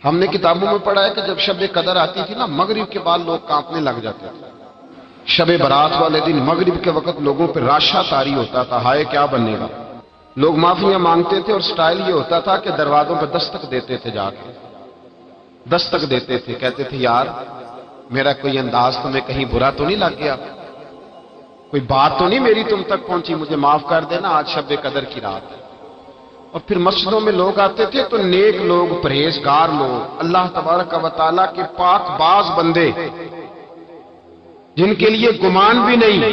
ہم نے کتابوں میں پڑھا ہے کہ جب شب قدر آتی تھی نا، مغرب کے بعد لوگ کانپنے لگ جاتے تھے۔ شب برات والے دن مغرب کے وقت لوگوں پہ راشا طاری ہوتا تھا، ہائے کیا بنے گا۔ لوگ معافیاں مانگتے تھے اور سٹائل یہ ہوتا تھا کہ دروازوں پہ دستک دیتے تھے، جا کے دستک دیتے تھے، کہتے تھے یار میرا کوئی انداز تمہیں کہیں برا تو نہیں لگ گیا، کوئی بات تو نہیں میری تم تک پہنچی، مجھے معاف کر دینا، آج شب قدر کی رات ہے۔ اور پھر مسجدوں میں لوگ آتے تھے تو نیک لوگ، پرہیزگار لوگ، اللہ تبارک و تعالیٰ کے پاک باز بندے، جن کے لیے گمان بھی نہیں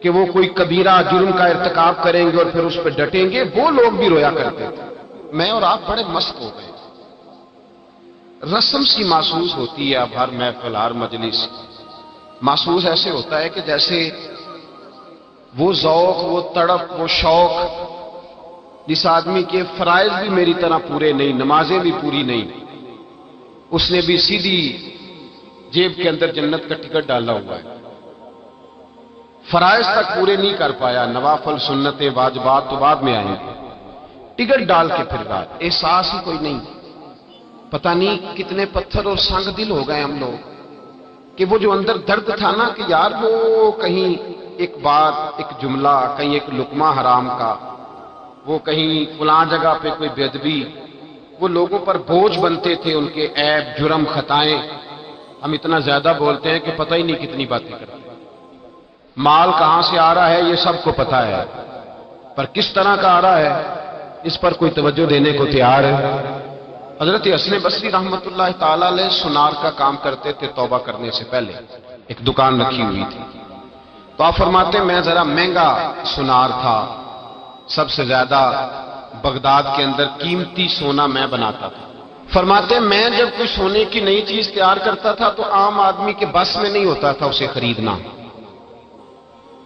کہ وہ کوئی کبیرہ جرم کا ارتکاب کریں گے اور پھر اس پہ ڈٹیں گے، وہ لوگ بھی رویا کرتے تھے۔ میں اور آپ بڑے مست ہو گئے، رسم سی محسوس ہوتی ہے اب ہر محفل، ہر مجلس، محسوس ایسے ہوتا ہے کہ جیسے وہ ذوق، وہ تڑپ، وہ شوق جس آدمی کے فرائض بھی میری طرح پورے نہیں، نمازیں بھی پوری نہیں، اس نے بھی سیدھی جیب کے اندر جنت کا ٹکٹ ڈالا ہوا ہے، فرائض تک پورے نہیں کر پایا، نوافل سنتیں واجبات تو بعد میں آئیں گے، ٹکٹ ڈال کے پھر بعد احساس ہی کوئی نہیں۔ پتہ نہیں کتنے پتھر اور سنگ دل ہو گئے ہم لوگ کہ وہ جو اندر درد تھا نا کہ یار وہ کہیں ایک بات، ایک جملہ، کہیں ایک لقمہ حرام کا، وہ کہیں فلاں جگہ پہ کوئی بے ادبی، وہ لوگوں پر بوجھ بنتے تھے، ان کے عیب، جرم، خطائیں۔ ہم اتنا زیادہ بولتے ہیں کہ پتہ ہی نہیں کتنی باتیں کرتے۔ مال کہاں سے آ رہا ہے یہ سب کو پتہ ہے، پر کس طرح کا آ رہا ہے اس پر کوئی توجہ دینے کو تیار ہے۔ حضرت حسن بصری رحمۃ اللہ تعالی علیہ سونار کا کام کرتے تھے، توبہ کرنے سے پہلے ایک دکان رکھی ہوئی تھی، تو آپ فرماتے ہیں میں ذرا مہنگا سونار تھا، سب سے زیادہ بغداد کے اندر قیمتی سونا میں بناتا تھا۔ فرماتے ہیں میں جب کوئی سونے کی نئی چیز تیار کرتا تھا تو عام آدمی کے بس میں نہیں ہوتا تھا اسے خریدنا،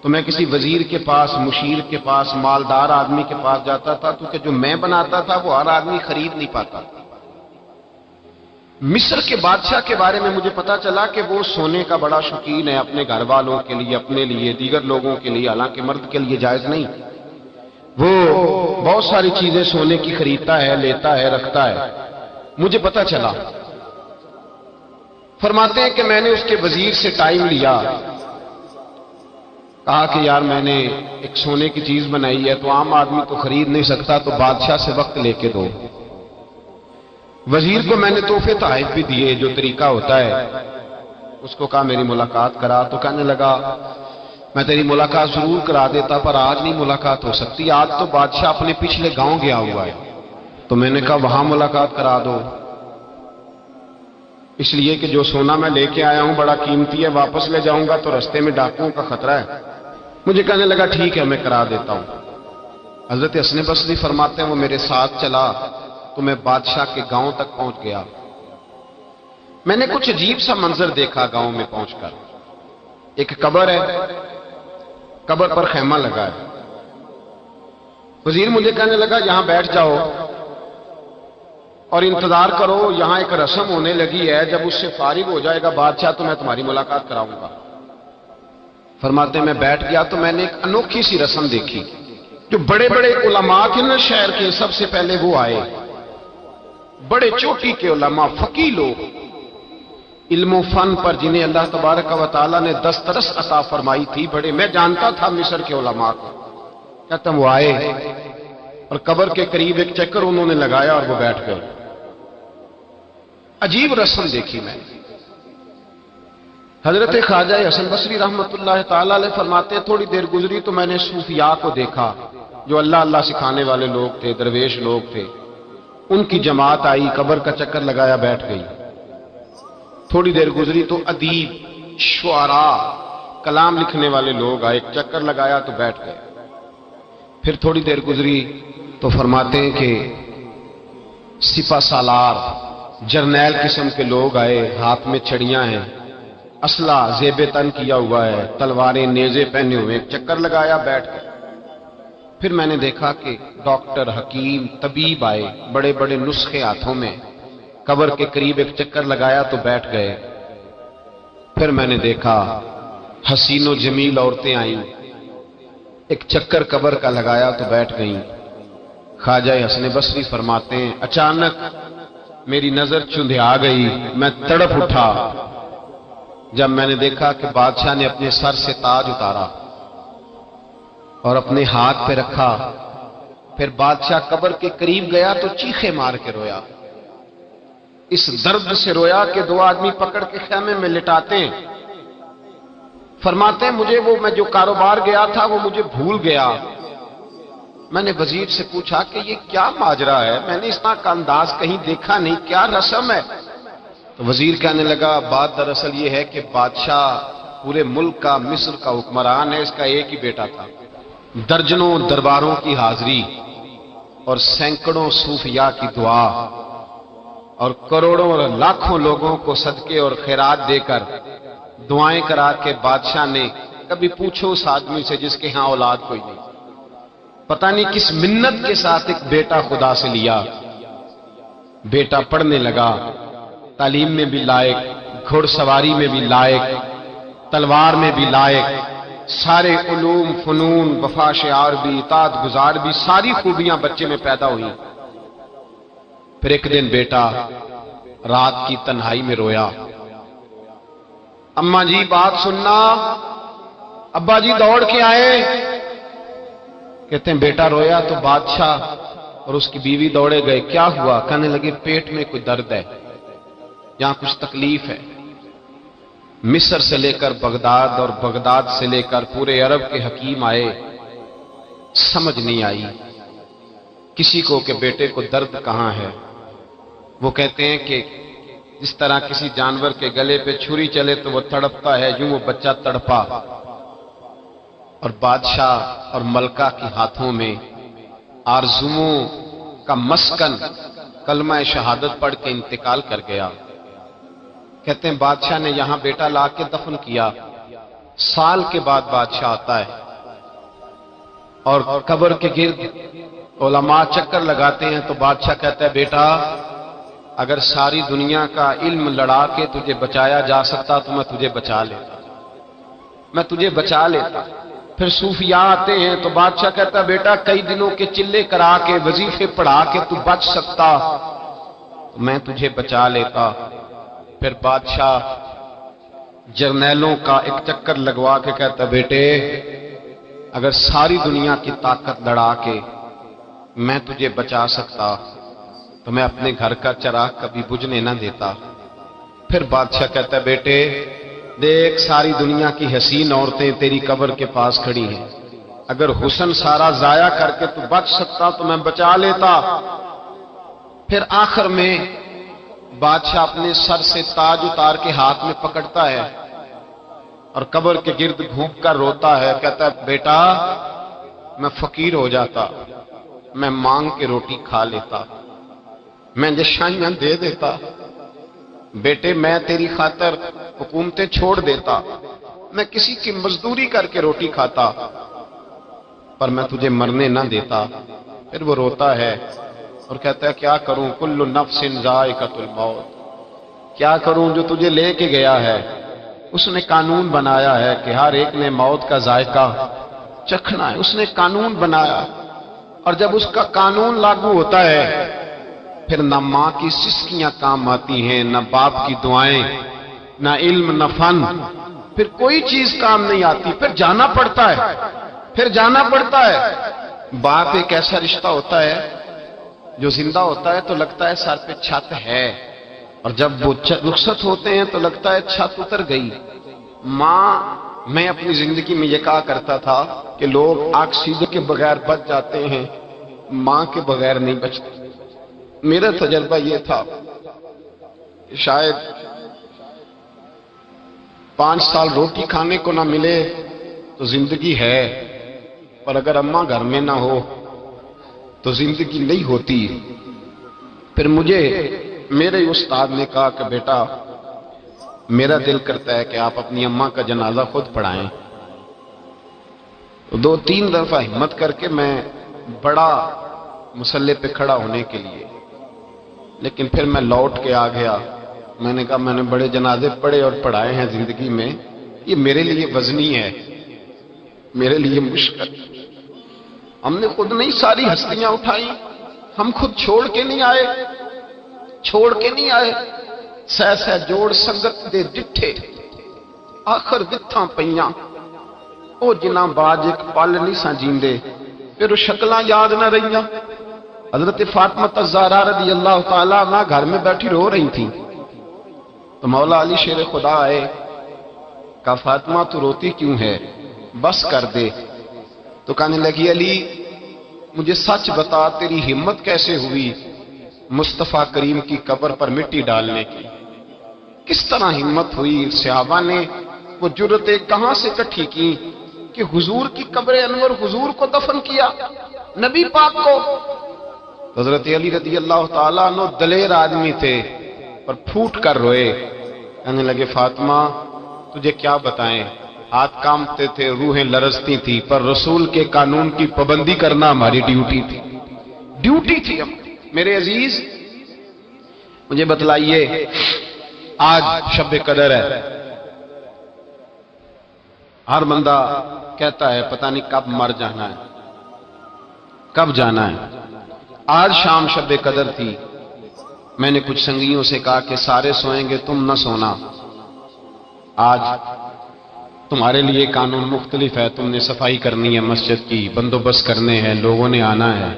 تو میں کسی وزیر کے پاس، مشیر کے پاس، مالدار آدمی کے پاس جاتا تھا، کیونکہ جو میں بناتا تھا وہ ہر آدمی خرید نہیں پاتا۔ مصر کے بادشاہ کے بارے میں مجھے پتا چلا کہ وہ سونے کا بڑا شوقین ہے، اپنے گھر والوں کے لیے، اپنے لیے، دیگر لوگوں کے لیے، حالانکہ مرد کے لیے جائز نہیں، وہ بہت ساری چیزیں سونے کی خریدتا ہے، لیتا ہے، رکھتا ہے، مجھے پتا چلا۔ فرماتے ہیں کہ میں نے اس کے وزیر سے ٹائم لیا، کہا کہ یار میں نے ایک سونے کی چیز بنائی ہے تو عام آدمی تو خرید نہیں سکتا، تو بادشاہ سے وقت لے کے دو۔ وزیر کو میں نے تحفے تحائف بھی دیے، جو طریقہ ہوتا ہے، اس کو کہا میری ملاقات کرا، تو کہنے لگا میں تیری ملاقات ضرور کرا دیتا پر آج نہیں ملاقات ہو سکتی، آج تو بادشاہ اپنے پچھلے گاؤں گیا ہوا ہے۔ تو میں نے کہا وہاں ملاقات کرا دو، اس لیے کہ جو سونا میں لے کے آیا ہوں بڑا قیمتی ہے، واپس لے جاؤں گا تو رستے میں ڈاکوؤں کا خطرہ ہے۔ مجھے کہنے لگا ٹھیک ہے میں کرا دیتا ہوں۔ حضرت حسن بصری فرماتے ہیں وہ میرے ساتھ چلا تو میں بادشاہ کے گاؤں تک پہنچ گیا۔ میں نے کچھ عجیب سا منظر دیکھا گاؤں میں پہنچ کر، ایک قبر ہے، قبر پر خیمہ لگا ہے۔ وزیر مجھے کہنے لگا یہاں بیٹھ جاؤ اور انتظار کرو، یہاں ایک رسم ہونے لگی ہے، جب اس سے فارغ ہو جائے گا بادشاہ تو میں تمہاری ملاقات کراؤں گا۔ فرماتے میں بیٹھ گیا تو میں نے ایک انوکھی سی رسم دیکھی، جو بڑے بڑے علماء تھے نا شہر کے، سب سے پہلے وہ آئے، بڑے چوٹی کے علماء، فقیہ لوگ، علم و فن پر جنہیں اللہ تبارک و تعالیٰ نے دسترس عطا فرمائی تھی، بڑے، میں جانتا تھا مصر کے علماء کو، کہتا وہ آئے اور قبر کے قریب ایک چکر انہوں نے لگایا اور وہ بیٹھ گئے۔ عجیب رسم دیکھی میں۔ حضرت خواجہ حسن بصری رحمۃ اللہ تعالی علیہ فرماتے ہیں تھوڑی دیر گزری تو میں نے صوفیاء کو دیکھا، جو اللہ اللہ سکھانے والے لوگ تھے، درویش لوگ تھے، ان کی جماعت آئی، قبر کا چکر لگایا، بیٹھ گئی۔ تھوڑی دیر گزری تو ادیب، شعراء، کلام لکھنے والے لوگ آئے، ایک چکر لگایا تو بیٹھ گئے۔ پھر تھوڑی دیر گزری تو فرماتے ہیں کہ سپہ سالار، جرنیل قسم کے لوگ آئے، ہاتھ میں چھڑیاں ہیں، اسلحہ زیب تن کیا ہوا ہے، تلواریں، نیزے پہنے ہوئے، ایک چکر لگایا، بیٹھ گئے۔ پھر میں نے دیکھا کہ ڈاکٹر، حکیم، طبیب آئے، بڑے بڑے نسخے ہاتھوں میں، قبر کے قریب ایک چکر لگایا تو بیٹھ گئے۔ پھر میں نے دیکھا حسین و جمیل عورتیں آئیں، ایک چکر قبر کا لگایا تو بیٹھ گئیں۔ خواجہ حسن بصری فرماتے ہیں اچانک میری نظر چندھیا گئی، میں تڑپ اٹھا جب میں نے دیکھا کہ بادشاہ نے اپنے سر سے تاج اتارا اور اپنے ہاتھ پہ رکھا۔ پھر بادشاہ قبر کے قریب گیا تو چیخے مار کے رویا، اس درد سے رویا کہ دو آدمی پکڑ کے خیمے میں لٹاتے ہیں، فرماتے ہیں مجھے وہ میں جو کاروبار گیا تھا وہ مجھے بھول گیا۔ میں نے وزیر سے پوچھا کہ یہ کیا ماجرا ہے، میں نے اس طرح کا انداز کہیں دیکھا نہیں، کیا رسم ہے؟ تو وزیر کہنے لگا بات دراصل یہ ہے کہ بادشاہ پورے ملک کا، مصر کا حکمران ہے، اس کا ایک ہی بیٹا تھا، درجنوں درباروں کی حاضری اور سینکڑوں صوفیاء کی دعا اور کروڑوں اور لاکھوں لوگوں کو صدقے اور خیرات دے کر دعائیں کرا کے بادشاہ نے کبھی پوچھو اس آدمی سے جس کے ہاں اولاد کوئی نہیں، پتہ نہیں کس منت کے ساتھ ایک بیٹا خدا سے لیا۔ بیٹا پڑھنے لگا، تعلیم میں بھی لائق، گھڑ سواری میں بھی لائق، تلوار میں بھی لائق، سارے علوم فنون، وفا شعار بھی، اطاعت گزار بھی، ساری خوبیاں بچے میں پیدا ہوئی۔ پھر ایک دن بیٹا رات کی تنہائی میں رویا، اماں جی بات سننا، ابا جی دوڑ کے آئے، کہتے ہیں بیٹا رویا تو بادشاہ اور اس کی بیوی دوڑے گئے، کیا ہوا؟ کہنے لگے پیٹ میں کوئی درد ہے، یہاں کچھ تکلیف ہے۔ مصر سے لے کر بغداد اور بغداد سے لے کر پورے عرب کے حکیم آئے، سمجھ نہیں آئی کسی کو کہ بیٹے کو درد کہاں ہے۔ وہ کہتے ہیں کہ جس طرح کسی جانور کے گلے پہ چھری چلے تو وہ تڑپتا ہے، یوں وہ بچہ تڑپا، اور بادشاہ اور ملکہ کے ہاتھوں میں آرزوؤں کا مسکن کلمہ شہادت پڑھ کے انتقال کر گیا۔ کہتے ہیں بادشاہ نے یہاں بیٹا لا کے دفن کیا، سال کے بعد بادشاہ آتا ہے اور قبر کے گرد علماء چکر لگاتے ہیں تو بادشاہ کہتا ہے بیٹا اگر ساری دنیا کا علم لڑا کے تجھے بچایا جا سکتا تو میں تجھے بچا لیتا، میں تجھے بچا لیتا۔ پھر صوفیاء آتے ہیں تو بادشاہ کہتا ہے بیٹا کئی دنوں کے چلے کرا کے وظیفے پڑھا کے تو بچ سکتا تو میں تجھے بچا لیتا۔ پھر بادشاہ جرنیلوں کا ایک چکر لگوا کے کہتا بیٹے اگر ساری دنیا کی طاقت لڑا کے میں تجھے بچا سکتا تو میں اپنے گھر کا چراغ کبھی بجھنے نہ دیتا۔ پھر بادشاہ کہتا ہے بیٹے دیکھ ساری دنیا کی حسین عورتیں تیری قبر کے پاس کھڑی ہیں، اگر حسن سارا ضائع کر کے تو بچ سکتا تو میں بچا لیتا۔ پھر آخر میں بادشاہ اپنے سر سے تاج اتار کے ہاتھ میں پکڑتا ہے اور قبر کے گرد گھوم کر روتا ہے، کہتا ہے بیٹا میں فقیر ہو جاتا، میں مانگ کے روٹی کھا لیتا، میں جشائیاں دے دیتا، بیٹے میں تیری خاطر حکومتیں چھوڑ دیتا، میں کسی کی مزدوری کر کے روٹی کھاتا، پر میں تجھے مرنے نہ دیتا۔ پھر وہ روتا ہے اور کہتا ہے کیا کروں کل نفس ذائقۃ الموت، کیا کروں جو تجھے لے کے گیا ہے اس نے قانون بنایا ہے کہ ہر ایک نے موت کا ذائقہ چکھنا ہے، اس نے قانون بنایا، اور جب اس کا قانون لاگو ہوتا ہے پھر نہ ماں کی سسکیاں کام آتی ہیں، نہ باپ کی دعائیں، نہ علم، نہ فن، پھر کوئی چیز کام نہیں آتی، پھر جانا پڑتا ہے، پھر جانا پڑتا ہے۔ باپ ایک ایسا رشتہ ہوتا ہے جو زندہ ہوتا ہے تو لگتا ہے سر پہ چھت ہے، اور جب وہ رخصت ہوتے ہیں تو لگتا ہے چھت اتر گئی۔ ماں، میں اپنی زندگی میں یہ کہا کرتا تھا کہ لوگ آکسیجن کے بغیر بچ جاتے ہیں، ماں کے بغیر نہیں بچتے۔ میرا تجربہ یہ تھا شاید 5 سال روٹی کھانے کو نہ ملے تو زندگی ہے، پر اگر اماں گھر میں نہ ہو تو زندگی نہیں ہوتی۔ پھر مجھے میرے استاد نے کہا کہ بیٹا میرا دل کرتا ہے کہ آپ اپنی اماں کا جنازہ خود پڑھائیں۔ 2-3 دفعہ ہمت کر کے میں بڑا مصلی پہ کھڑا ہونے کے لیے، لیکن پھر میں لوٹ کے آ گیا۔ میں نے کہا میں نے بڑے جنازے پڑھے اور پڑھائے ہیں زندگی میں، یہ میرے لیے وزنی ہے، میرے لیے مشکل۔ ہم نے خود نہیں ساری ہستیاں اٹھائی، ہم خود چھوڑ کے نہیں آئے، چھوڑ کے نہیں آئے، سہ سہ جوڑ سنگت دے ڈٹھے، آخر وتھاں پیاں او جنہ باج ایک پل نہیں سا جیندے، پھر شکلاں یاد نہ رہیاں۔ حضرت فاطمہ الزہرا رضی اللہ تعالیٰ عنہ گھر میں بیٹھی رو رہی تھیں، تو مولا علی شیر خدا آئے، کہا فاطمہ تو روتی کیوں ہے، بس کر دے۔ تو کہنے لگی علی مجھے سچ بتا تیری ہمت کیسے ہوئی مصطفیٰ کریم کی قبر پر مٹی ڈالنے کی، کس طرح ہمت ہوئی؟ صحابہ نے وہ جرتیں کہاں سے اکٹھی کی کہ حضور کی قبر انور حضور کو دفن کیا، نبی پاک کو۔ حضرت علی رضی اللہ تعالیٰ عنہ دلیر آدمی تھے پر پھوٹ کر روئے، کہنے لگے فاطمہ تجھے کیا بتائیں، ہاتھ کامتے تھے، روحیں لرزتی تھی، پر رسول کے قانون کی پابندی کرنا ہماری ڈیوٹی تھی، ڈیوٹی تھی ہم۔ میرے عزیز مجھے بتلائیے، آج شب قدر ہے، ہر بندہ کہتا ہے پتہ نہیں کب مر جانا ہے، کب جانا ہے۔ آج شام شب قدر تھی، میں نے کچھ سنگیوں سے کہا کہ سارے سوئیں گے تم نہ سونا، آج تمہارے لیے قانون مختلف ہے، تم نے صفائی کرنی ہے، مسجد کی بندوبست کرنے ہیں، لوگوں نے آنا ہے،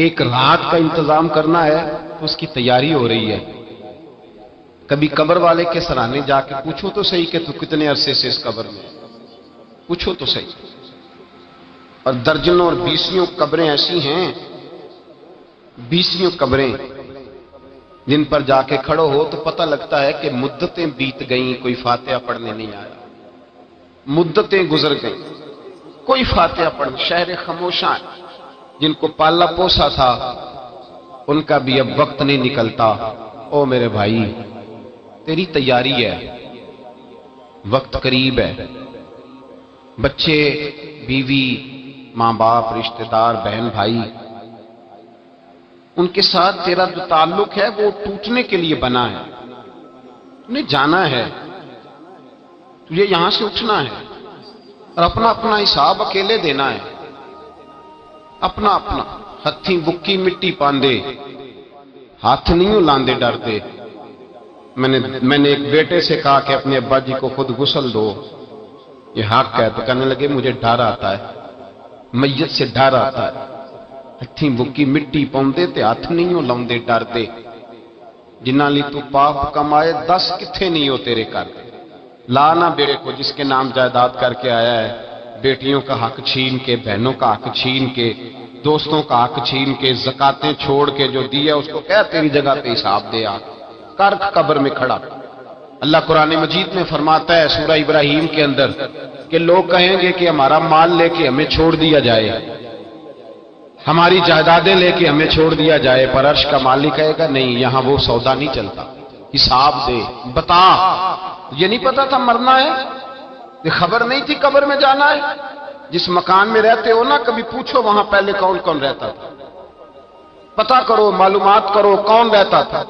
ایک رات کا انتظام کرنا ہے، تو اس کی تیاری ہو رہی ہے۔ کبھی قبر والے کے سرانے جا کے پوچھو تو صحیح کہ تو کتنے عرصے سے اس قبر میں، پوچھو تو صحیح۔ اور درجنوں اور بیسیوں قبریں ایسی ہیں، بیسیوں قبریں جن پر جا کے کھڑو ہو تو پتہ لگتا ہے کہ مدتیں بیت گئیں، کوئی فاتحہ پڑھنے نہیں آیا، مدتیں گزر گئیں، کوئی فاتحہ پڑھنے، شہر خاموشاں جن کو پالا پوسا تھا ان کا بھی اب وقت نہیں نکلتا۔ او میرے بھائی تیری تیاری ہے، وقت قریب ہے، بچے، بیوی، ماں باپ، رشتہ دار، بہن بھائی، ان کے ساتھ تیرا جو تعلق ہے وہ ٹوٹنے کے لیے بنا ہے، تمہیں جانا ہے، تجھے یہاں سے اٹھنا ہے اور اپنا اپنا حساب اکیلے دینا ہے، اپنا اپنا، ہتھی بکی مٹی پاندے، ہاتھ نہیں لاندے ڈرتے۔ میں نے ایک بیٹے سے کہا کہ اپنے ابا جی کو خود غسل دو، یہ حق ہے، تو کہنے لگے مجھے ڈر آتا ہے، میت سے ڈر آتا ہے، ہتھی بکی مٹی پاندے تے ہاتھ نہیں لاندے ڈرتے، جنہ لی تو پاپ کمائے 10 کتھے نہیں ہو تیرے کر، لانا بیڑے کو جس کے نام جائیداد کر کے آیا ہے، بیٹیوں کا حق چھین کے، بہنوں کا حق چھین کے، دوستوں کا حق چھین کے، زکاتیں چھوڑ کے جو دیا اس کو کہہ تیری جگہ پہ حساب دے آ کر قبر میں کھڑا۔ اللہ قرآن مجید میں فرماتا ہے سورہ ابراہیم کے اندر کہ لوگ کہیں گے کہ ہمارا مال لے کے ہمیں چھوڑ دیا جائے، ہماری جائیدادیں لے کے ہمیں چھوڑ دیا جائے، پر عرش کا مالک کہے گا نہیں، یہاں وہ سودا نہیں چلتا، حساب دے، بتا۔ یہ نہیں پتا تھا مرنا ہے، یہ خبر نہیں تھی قبر میں جانا ہے۔ جس مکان میں رہتے ہو نا کبھی پوچھو وہاں پہلے کون کون رہتا تھا، پتا کرو، معلومات کرو کون رہتا تھا،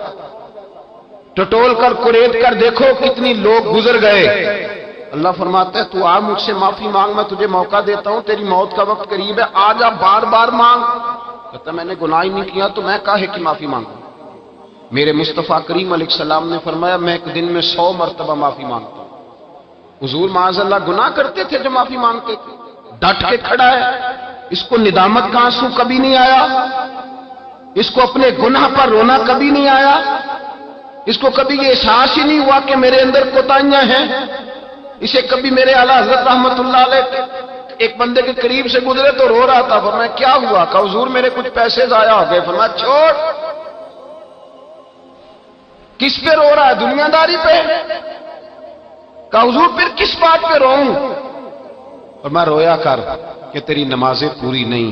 ٹٹول کر کریٹ کر دیکھو کتنی لوگ گزر گئے۔ اللہ فرماتا ہے تو آ مجھ سے معافی مانگ، میں تجھے موقع دیتا ہوں، تیری موت کا وقت قریب ہے، آ جا بار بار مانگ۔ کہتا میں نے گناہ ہی نہیں کیا تو میں کاہے کی معافی مانگوں؟ میرے مصطفیٰ کریم علیہ السلام نے فرمایا میں ایک دن میں 100 مرتبہ معافی مانگتا ہوں۔ حضور معاذ اللہ گناہ کرتے تھے جو معافی مانگتے تھے، ڈٹ کے کھڑا ہے، اس کو ندامت کا آنسو کبھی نہیں آیا، اس کو اپنے گناہ پر رونا کبھی نہیں آیا، اس کو کبھی یہ احساس ہی نہیں ہوا کہ میرے اندر کوتاہیاں ہیں۔ اسے کبھی میرے اعلیٰ حضرت رحمت اللہ علیہ ایک بندے کے قریب سے گزرے تو رو رہا تھا، فرمایا کیا ہوا؟ کہا حضور میرے کچھ پیسے ضائع ہو گئے۔ فرمایا چھوڑ، کس پہ رو رہا ہے؟ دنیا داری پہ؟ کہا حضور پھر کس بات پہ روؤں؟ اور میں رویا کر کہ تیری نمازیں پوری نہیں،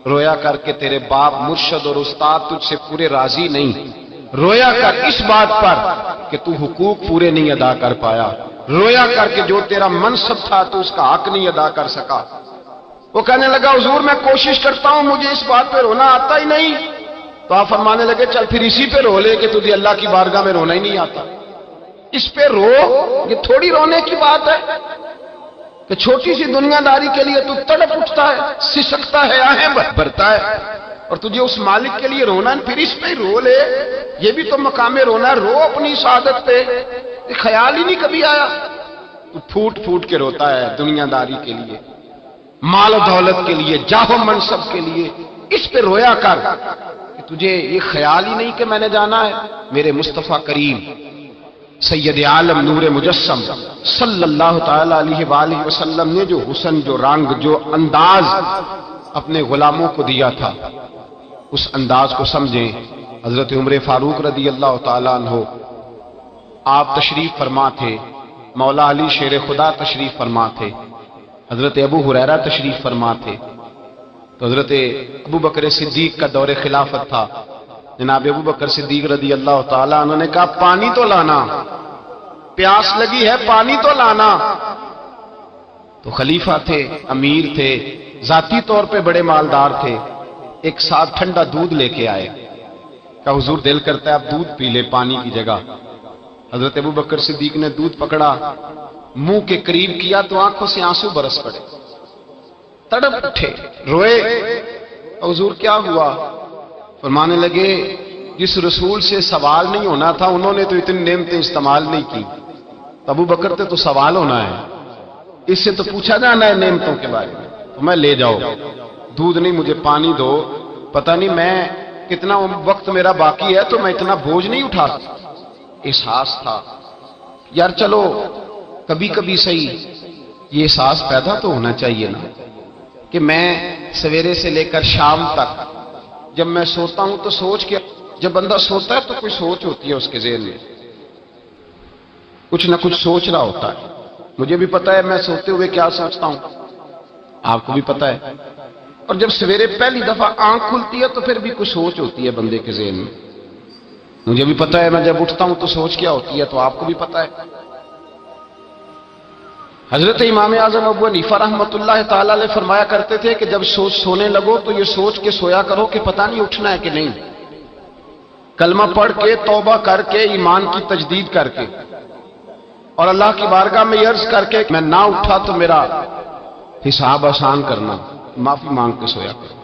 رویا کر کے تیرے باپ مرشد اور استاد تجھ سے پورے راضی نہیں، رویا کر اس بات پر کہ تو حقوق پورے نہیں ادا کر پایا، رویا کر کے جو تیرا منصب تھا تو اس کا حق نہیں ادا کر سکا۔ وہ کہنے لگا حضور میں کوشش کرتا ہوں، مجھے اس بات پہ رونا آتا ہی نہیں۔ تو آپ فرمانے لگے چل پھر اسی پہ رو لے کہ تجھے اللہ کی بارگاہ میں رونا ہی نہیں آتا، اس پہ رو۔ یہ تھوڑی رونے کی بات ہے کہ چھوٹی سی دنیا داری کے لیے تو تڑپ اٹھتا ہے، سسکتا ہے، آہیں بھرتا ہے، اور تجھے اس مالک کے لیے رونا ہے، پھر اس پہ رو لے، یہ بھی تو مقام رونا ہے، رو اپنی سعادت پہ، یہ خیال ہی نہیں کبھی آیا۔ تو پھوٹ پھوٹ کے روتا ہے دنیا داری کے لیے، مال و دولت کے لیے، جاہ و منصب کے لیے، اس پہ رویا کر کہ تجھے یہ خیال ہی نہیں کہ میں نے جانا ہے میرے مصطفیٰ کریم سید عالم نور مجسم صلی اللہ تعالی علیہ وآلہ وسلم نے جو حسن، جو رنگ، جو انداز اپنے غلاموں کو دیا تھا، اس انداز کو سمجھیں۔ حضرت عمر فاروق رضی اللہ تعالیٰ عنہ آپ تشریف فرما تھے، مولا علی شیر خدا تشریف فرما تھے، حضرت ابو ہریرہ تشریف فرما تھے، تو حضرت ابو بکر صدیق کا دور خلافت تھا۔ جناب ابو بکر صدیق رضی اللہ تعالیٰ عنہ نے کہا پانی تو لانا، پیاس لگی ہے، پانی تو لانا۔ تو خلیفہ تھے، امیر تھے، ذاتی طور پہ بڑے مالدار تھے، ایک ساتھ ٹھنڈا دودھ لے کے آئے، کہا حضور دل کرتا ہے اب دودھ پی لے پانی کی جگہ۔ حضرت ابو بکر صدیق نے دودھ پکڑا، منہ کے قریب کیا تو آنکھوں سے آنسو برس پڑے، تڑپ اٹھے، روئے۔ حضور کیا ہوا؟ فرمانے لگے جس رسول سے سوال نہیں ہونا تھا انہوں نے تو اتنی نعمتیں استعمال نہیں کی، ابو بکر تے تو سوال ہونا ہے، اس سے تو پوچھا جانا ہے نعمتوں کے بارے میں، تو میں لے جاؤ دودھ نہیں، مجھے پانی دو، پتہ نہیں میں کتنا وقت میرا باقی ہے تو میں اتنا بوجھ نہیں اٹھا سکتا۔ احساس تھا یار چلو کبھی کبھی صحیح یہ احساس پیدا تو ہونا چاہیے نا کہ میں سویرے سے لے کر شام تک جب میں سوتا ہوں تو سوچ کے، جب بندہ سوتا ہے تو کوئی سوچ ہوتی ہے اس کے ذہن میں، کچھ نہ کچھ سوچ رہا ہوتا ہے۔ مجھے بھی پتا ہے میں سوتے ہوئے کیا سوچتا ہوں، آپ کو بھی پتا ہے، اور جب سویرے پہلی دفعہ آنکھ کھلتی ہے تو پھر بھی کچھ سوچ ہوتی ہے بندے کے ذہن میں۔ مجھے بھی پتا ہے میں جب اٹھتا ہوں تو سوچ کیا ہوتی ہے، تو آپ کو بھی پتا ہے۔ حضرت امام اعظم ابو حنیفہ رحمۃ اللہ تعالی علیہ فرمایا کرتے تھے کہ جب سونے لگو تو یہ سوچ کے سویا کرو کہ پتہ نہیں اٹھنا ہے کہ نہیں، کلمہ پڑھ کے، توبہ کر کے، ایمان کی تجدید کر کے، اور اللہ کی بارگاہ میں عرض کر کے میں نہ اٹھا تو میرا حساب آسان کرنا، معافی مانگ کے سویا کرو۔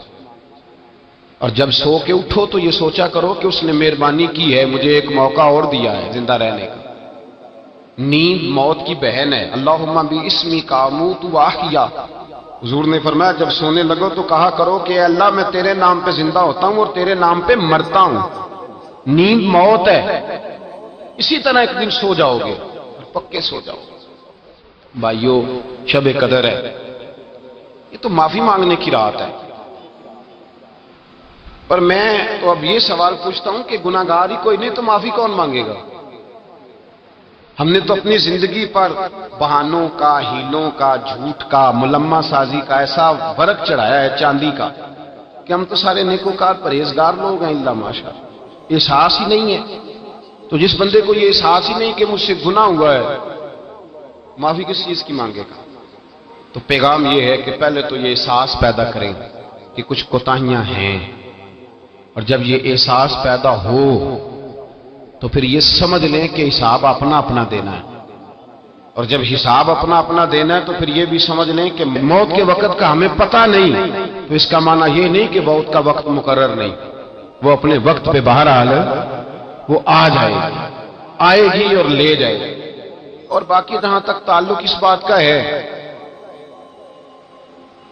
اور جب سو کے اٹھو تو یہ سوچا کرو کہ اس نے مہربانی کی ہے، مجھے ایک موقع اور دیا ہے زندہ رہنے کا۔ نیند موت کی بہن ہے، اللہم باسمی کا اموت واحیا۔ حضور نے فرمایا جب سونے لگو تو کہا کرو کہ اے اللہ میں تیرے نام پہ زندہ ہوتا ہوں اور تیرے نام پہ مرتا ہوں۔ نیند موت ہے، اسی طرح ایک دن سو جاؤ گے اور پکے سو جاؤ گے۔ بھائیو شب قدر ہے، یہ تو معافی مانگنے کی رات ہے، پر میں تو اب یہ سوال پوچھتا ہوں کہ گناہگار ہی کوئی نہیں تو معافی کون مانگے گا؟ ہم نے تو اپنی زندگی پر بہانوں کا، ہیلوں کا، جھوٹ کا، ملمہ سازی کا ایسا ورق چڑھایا ہے چاندی کا کہ ہم تو سارے نیکوکار پرہیزگار لوگ ہیں اللہ ماشاء۔ احساس ہی نہیں ہے، تو جس بندے کو یہ احساس ہی نہیں کہ مجھ سے گناہ ہوا ہے، معافی کس چیز کی مانگے گا؟ تو پیغام یہ ہے کہ پہلے تو یہ احساس پیدا کریں کہ کچھ کوتاہیاں ہیں، اور جب یہ احساس پیدا ہو تو پھر یہ سمجھ لیں کہ حساب اپنا اپنا دینا ہے، اور جب حساب اپنا اپنا دینا ہے تو پھر یہ بھی سمجھ لیں کہ موت کے وقت کا ہمیں پتہ نہیں، تو اس کا معنی یہ نہیں کہ موت کا وقت مقرر نہیں، وہ اپنے وقت پہ بہرحال وہ آ جائے گی، آئے گی اور لے جائے گی۔ اور باقی جہاں تک تعلق اس بات کا ہے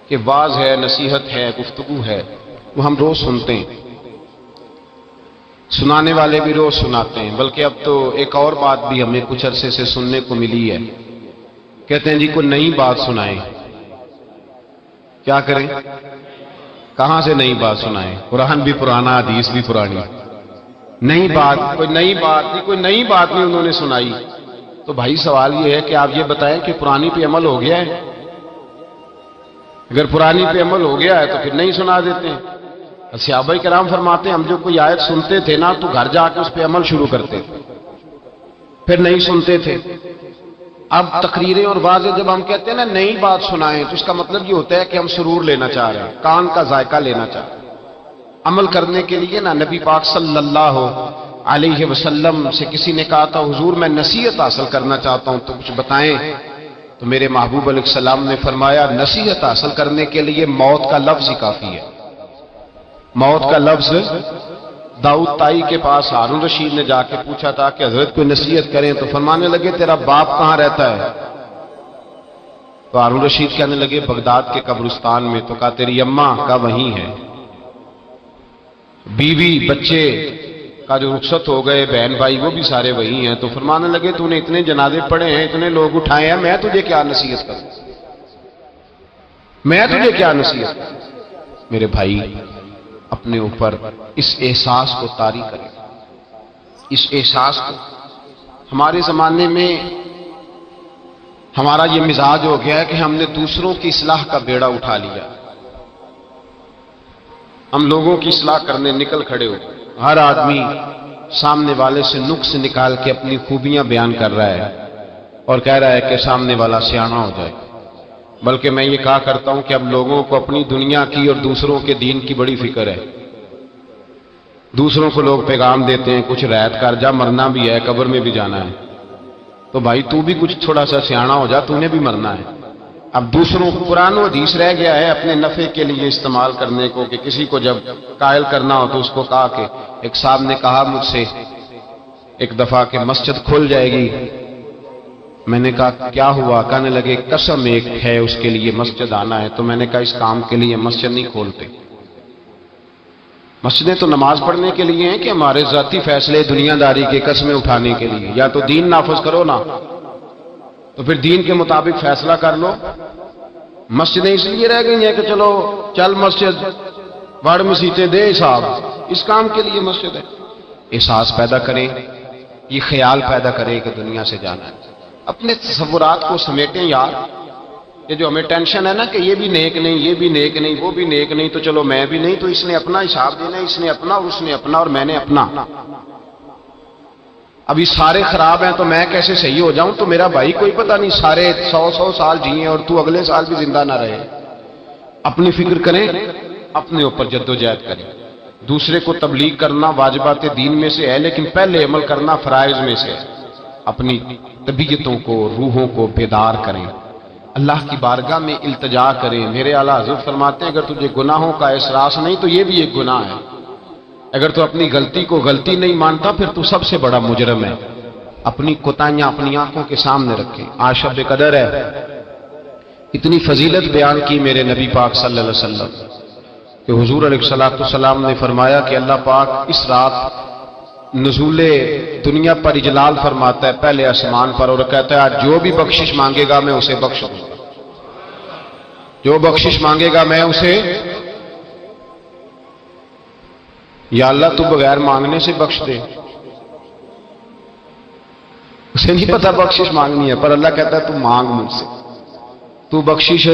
کہ واعظ ہے، نصیحت ہے، گفتگو ہے، وہ ہم روز سنتے ہیں، سنانے والے بھی روز سناتے ہیں، بلکہ اب تو ایک اور بات بھی ہمیں کچھ عرصے سے سننے کو ملی ہے، کہتے ہیں جی کوئی نئی بات سنائیں۔ کیا کریں؟ کہاں سے نئی بات سنائیں؟ قرآن بھی پرانا، حدیث بھی پرانی، نئی بات کوئی نئی بات نہیں، کوئی نئی بات نہیں انہوں نے سنائی۔ تو بھائی سوال یہ ہے کہ آپ یہ بتائیں کہ پرانی پہ عمل ہو گیا ہے؟ اگر پرانی پہ عمل ہو گیا ہے تو پھر نہیں سنا دیتے ہیں۔ صحابہ کرام فرماتے ہیں ہم جو کوئی آیت سنتے تھے نا تو گھر جا کے اس پہ عمل شروع کرتے تھے، پھر نہیں سنتے تھے۔ اب تقریریں اور واضح جب ہم کہتے ہیں نا نئی بات سنائیں تو اس کا مطلب یہ ہوتا ہے کہ ہم سرور لینا چاہ رہے ہیں، کان کا ذائقہ لینا چاہ رہے ہیں۔ عمل کرنے کے لیے نا نبی پاک صلی اللہ علیہ وسلم سے کسی نے کہا تھا حضور میں نصیحت حاصل کرنا چاہتا ہوں تو کچھ بتائیں، تو میرے محبوب علیہ السلام نے فرمایا نصیحت حاصل کرنے کے لیے موت کا لفظ ہی کافی ہے۔ موت کا لفظ داؤد تائی کے پاس ہارون رشید نے جا کے پوچھا تھا کہ حضرت کوئی نصیحت کریں، تو فرمانے لگے تیرا باپ کہاں رہتا ہے؟ تو ہارون رشید کہنے لگے بغداد کے قبرستان میں۔ تو کہا تیری اماں کا وہیں ہے، بیوی بچے کا جو رخصت ہو گئے بہن بھائی وہ بھی سارے وہی ہیں۔ تو فرمانے لگے تو نے اتنے جنازے پڑھے ہیں، اتنے لوگ اٹھائے ہیں، میں تجھے کیا نصیحت کروں، میں تجھے کیا نصیحت کروں؟ میرے بھائی اپنے اوپر اس احساس کو طاری کریں، اس احساس کو۔ ہمارے زمانے میں ہمارا یہ مزاج ہو گیا ہے کہ ہم نے دوسروں کی اصلاح کا بیڑا اٹھا لیا، ہم لوگوں کی اصلاح کرنے نکل کھڑے ہو، ہر آدمی سامنے والے سے نقص نکال کے اپنی خوبیاں بیان کر رہا ہے اور کہہ رہا ہے کہ سامنے والا سیاںا ہو جائے۔ بلکہ میں یہ کہا کرتا ہوں کہ اب لوگوں کو اپنی دنیا کی اور دوسروں کے دین کی بڑی فکر ہے۔ دوسروں کو لوگ پیغام دیتے ہیں کچھ رعایت کر جا، مرنا بھی ہے، قبر میں بھی جانا ہے، تو بھائی تو بھی کچھ تھوڑا سا سیاںا ہو جا، تو نے بھی مرنا ہے۔ اب دوسروں کو قرآن و حدیث رہ گیا ہے اپنے نفع کے لیے استعمال کرنے کو، کہ کسی کو جب قائل کرنا ہو تو اس کو کہا کہ ایک صاحب نے کہا مجھ سے ایک دفعہ کہ مسجد کھل جائے گی، میں نے کہا کیا ہوا؟ کہنے لگے قسم ایک ہے اس کے لیے مسجد آنا ہے۔ تو میں نے کہا اس کام کے لیے مسجد نہیں کھولتے، مسجدیں تو نماز پڑھنے کے لیے ہیں کہ ہمارے ذاتی فیصلے دنیا داری کے قسمیں اٹھانے کے لیے؟ یا تو دین نافذ کرو نا، تو پھر دین کے مطابق فیصلہ کر لو۔ مسجدیں اس لیے رہ گئی ہیں کہ چلو چل مسجد وارڈ میں سیٹیں دے صاحب، اس کام کے لیے مسجد ہے۔ احساس پیدا کریں، یہ خیال پیدا کریں کہ دنیا سے جانا ہے، اپنے تصورات کو سمیٹیں یار۔ یہ جو ہمیں ٹینشن ہے نا کہ یہ بھی نیک نہیں، یہ بھی نیک نہیں، وہ بھی نیک نہیں، تو چلو میں بھی نہیں، تو اس نے اپنا حساب دینا ہے، اس نے اپنا اور اس نے اپنا اور میں نے اپنا۔ ابھی سارے خراب ہیں تو میں کیسے صحیح ہو جاؤں؟ تو میرا بھائی کوئی پتہ نہیں سارے 100 سال جیئیں اور تو اگلے سال بھی زندہ نہ رہے۔ اپنی فکر کریں، اپنے اوپر جدوجہد کریں۔ دوسرے کو تبلیغ کرنا واجبات دین میں سے ہے، لیکن پہلے عمل کرنا فرائض میں سے ہے۔ اپنی طبیعتوں کو، روحوں کو بیدار کریں، اللہ کی بارگاہ میں التجا کریں۔ میرے اعلیٰ حضرت فرماتے ہیں اگر تجھے گناہوں کا احساس نہیں تو یہ بھی ایک گناہ ہے۔ اگر تو اپنی غلطی کو غلطی نہیں مانتا پھر تو سب سے بڑا مجرم ہے۔ اپنی کوتاہیاں اپنی آنکھوں کے سامنے رکھیں۔ آج شب قدر ہے، اتنی فضیلت بیان کی میرے نبی پاک صلی اللہ علیہ وسلم کہ حضور علیہ السلام نے فرمایا کہ اللہ پاک اس رات نزول دنیا پر اجلال فرماتا ہے پہلے آسمان پر، اور کہتا ہے آج جو بھی بخشش مانگے گا میں اسے بخش دوں گا، جو بخشش مانگے گا میں اسے۔ یا اللہ تو بغیر مانگنے سے بخش دے، اسے نہیں پتا بخشش مانگنی ہے، پر اللہ کہتا ہے تو مانگ مجھ سے، تو بخشش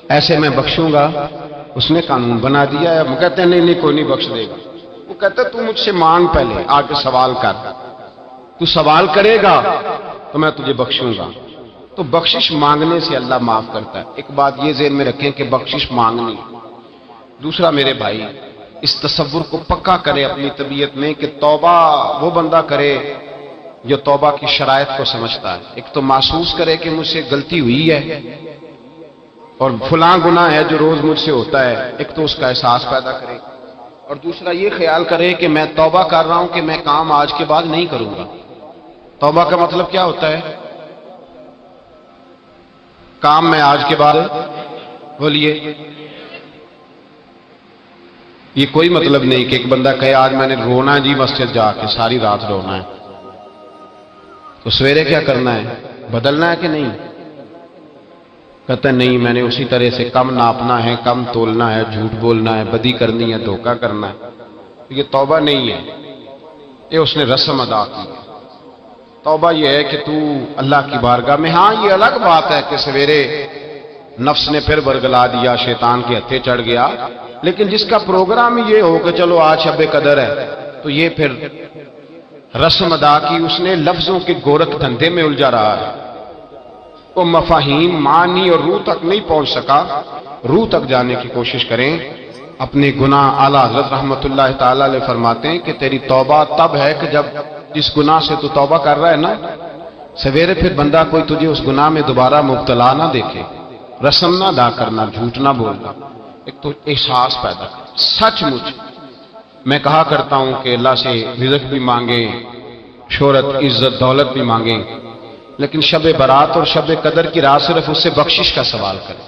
ایسے میں بخشوں گا۔ اس نے قانون بنا دیا ہے، وہ کہتے ہیں نہیں نہیں کوئی نہیں بخش دے گا۔ وہ کہتا ہے تو مجھ سے مانگ، پہلے آ کے سوال کر، تو سوال کرے گا تو میں تجھے بخشوں گا۔ تو بخشش مانگنے سے اللہ معاف کرتا ہے۔ ایک بات یہ ذہن میں رکھیں کہ بخشش مانگنی۔ دوسرا میرے بھائی اس تصور کو پکا کرے اپنی طبیعت میں کہ توبہ وہ بندہ کرے جو توبہ کی شرائط کو سمجھتا ہے۔ ایک تو محسوس کرے کہ مجھ سے غلطی ہوئی ہے اور فلاں گناہ ہے جو روز مجھ سے ہوتا ہے، ایک تو اس کا احساس پیدا کرے، اور دوسرا یہ خیال کرے کہ میں توبہ کر رہا ہوں کہ میں کام آج کے بعد نہیں کروں گا۔ توبہ کا مطلب کیا ہوتا ہے؟ کام میں آج کے بعد، بولیے، یہ کوئی مطلب نہیں کہ ایک بندہ کہے آج میں نے رونا ہے جی مسجد جا کے، ساری رات رونا ہے، تو سویرے کیا کرنا ہے؟ بدلنا ہے کہ نہیں؟ کہتا ہے نہیں میں نے اسی طرح سے کم ناپنا ہے، کم تولنا ہے، جھوٹ بولنا ہے، بدی کرنی ہے، دھوکہ کرنا ہے۔ یہ توبہ نہیں ہے، یہ اس نے رسم ادا کی ہے۔ توبہ یہ ہے کہ تو اللہ کی بارگاہ میں، ہاں یہ الگ بات ہے کہ سویرے نفس نے پھر برگلا دیا، شیطان کے ہتھے چڑھ گیا، لیکن جس کا پروگرام یہ ہو کہ چلو آج شب قدر ہے، تو یہ پھر رسم ادا کی اس نے، لفظوں کے گورکھ دھندے میں الجھا رہا ہے، وہ مفاہیم معنی اور روح تک نہیں پہنچ سکا۔ روح تک جانے کی کوشش کریں۔ اپنے گناہ اعلیٰ حضرت رحمت اللہ تعالی علیہ فرماتے ہیں کہ تیری توبہ تب ہے کہ جب جس گناہ سے تو توبہ کر رہا ہے نا، سویرے پھر بندہ کوئی تجھے اس گناہ میں دوبارہ مبتلا نہ دیکھے، رسم نہ ادا کرنا، جھوٹ نہ بولنا۔ ایک تو احساس پیدا کریں. سچ مچ میں کہا کرتا ہوں کہ اللہ سے رزق بھی مانگیں، شہرت عزت دولت بھی مانگیں، لیکن شب برات اور شب قدر کی رات صرف اس سے بخشش کا سوال کریں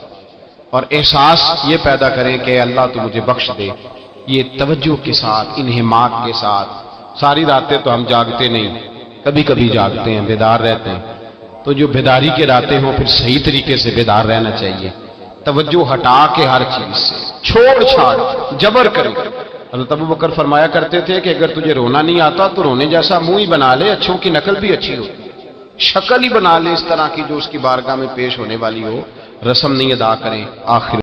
اور احساس یہ پیدا کریں کہ اللہ تو مجھے بخش دے. یہ توجہ کے ساتھ، انہماک کے ساتھ. ساری راتیں تو ہم جاگتے نہیں، کبھی کبھی جاگتے ہیں، بیدار رہتے ہیں. تو جو بیداری کے راتیں ہوں پھر صحیح طریقے سے بیدار رہنا چاہیے، توجہ ہٹا کے ہر چیز سے، چھوڑ چھاڑ جبر کرے. حضرت ابو بکر فرمایا کرتے تھے کہ اگر تجھے رونا نہیں آتا تو رونے جیسا منہ ہی بنا لے، اچھوں کی نقل بھی اچھی ہوتی، شکل ہی بنا لے اس طرح کی جو اس کی بارگاہ میں پیش ہونے والی ہو. رسم نہیں ادا کریں. آخر